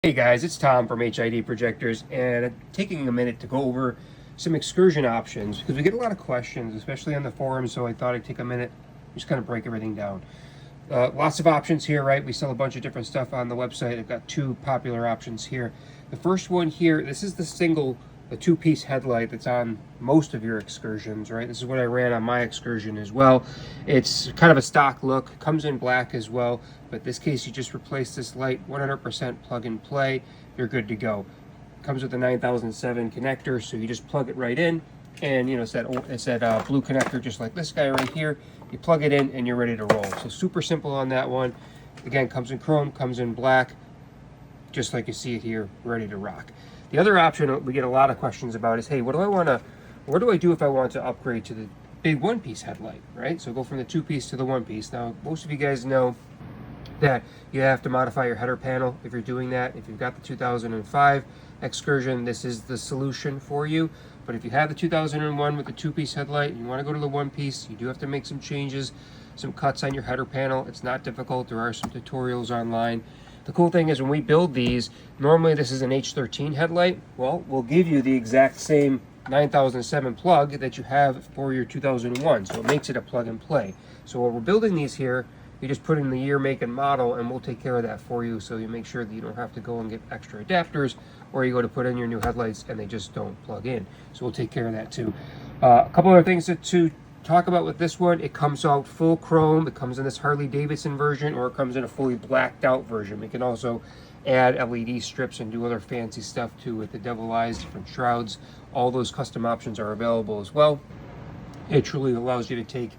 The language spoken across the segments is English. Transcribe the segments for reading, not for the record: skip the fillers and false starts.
Hey guys, it's Tom from HID Projectors, and I'm taking a minute to go over some excursion options because we get a lot of questions, especially on the forums. So I thought I'd take a minute, just kind of break everything down. Lots of options here, right? We sell a bunch of different stuff on the website. I've got two popular options here. The first one here, this is the two-piece headlight that's on most of your excursions, right? This is what I ran on my excursion as well. It's kind of a stock look, comes in black as well, but in this case you just replace this light, 100% plug and play, you're good to go. Comes with a 9007 connector, so you just plug it right in, and you know it's that blue connector just like this guy right here. You plug it in and you're ready to roll. So super simple on that one. Again, comes in chrome, comes in black, just like you see it here, ready to rock. The other option we get a lot of questions about is, hey, what do I do if I want to upgrade to the big one-piece headlight, right? So go from the two-piece to the one-piece. Now, most of you guys know that you have to modify your header panel if you're doing that. If you've got the 2005 Excursion, this is the solution for you. But if you have the 2001 with the two-piece headlight and you want to go to the one-piece, you do have to make some changes, some cuts on your header panel. It's not difficult. There are some tutorials online. The cool thing is when we build these, normally this is an H13 headlight. Well, we'll give you the exact same 9007 plug that you have for your 2001, so it makes it a plug and play. So when we're building these here, you just put in the year, make, and model, and we'll take care of that for you, so you make sure that you don't have to go and get extra adapters, or you go to put in your new headlights and they just don't plug in. So we'll take care of that too. A couple other things to talk about with this one. It comes out full chrome. It comes in this Harley Davidson version, or it comes in a fully blacked out version. We can also add LED strips and do other fancy stuff too with the devil eyes, different shrouds. All those custom options are available as well. It truly allows you to take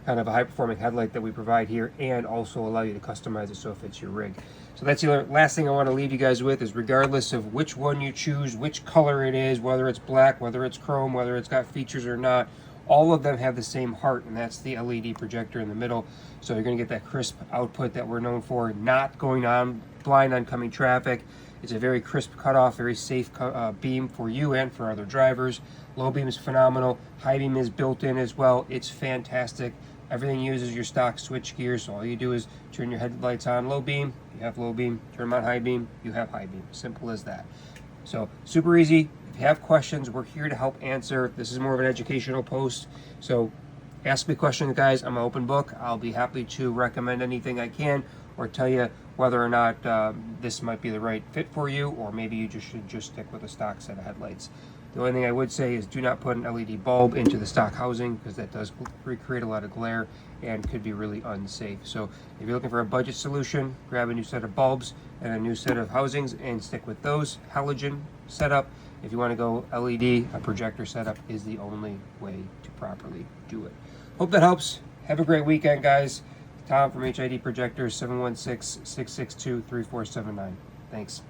kind of a high performing headlight that we provide here and also allow you to customize it so it fits your rig. So that's the last thing I want to leave you guys with is, regardless of which one you choose, which color it is, whether it's black, whether it's chrome, whether it's got features or not, all of them have the same heart, and that's the LED projector in the middle. So you're going to get that crisp output that we're known for, not going on blind oncoming traffic. It's a very crisp cutoff, very safe beam for you and for other drivers. Low beam is phenomenal. High beam is built in as well. It's fantastic. Everything uses your stock switch gear, so all you do is turn your headlights on low beam, you have low beam. Turn them on high beam, you have high beam. Simple as that. So super easy. If you have questions, we're here to help answer. This is more of an educational post, so ask me questions, guys. I'm an open book. I'll be happy to recommend anything I can, or tell you whether or not this might be the right fit for you, or maybe you should just stick with a stock set of headlights. The only thing I would say is do not put an LED bulb into the stock housing, because that does recreate a lot of glare and could be really unsafe. So if you're looking for a budget solution, grab a new set of bulbs and a new set of housings and stick with those. Halogen setup. If you want to go LED, a projector setup is the only way to properly do it. Hope that helps. Have a great weekend, guys. Tom from HID Projectors, 716-662-3479. Thanks.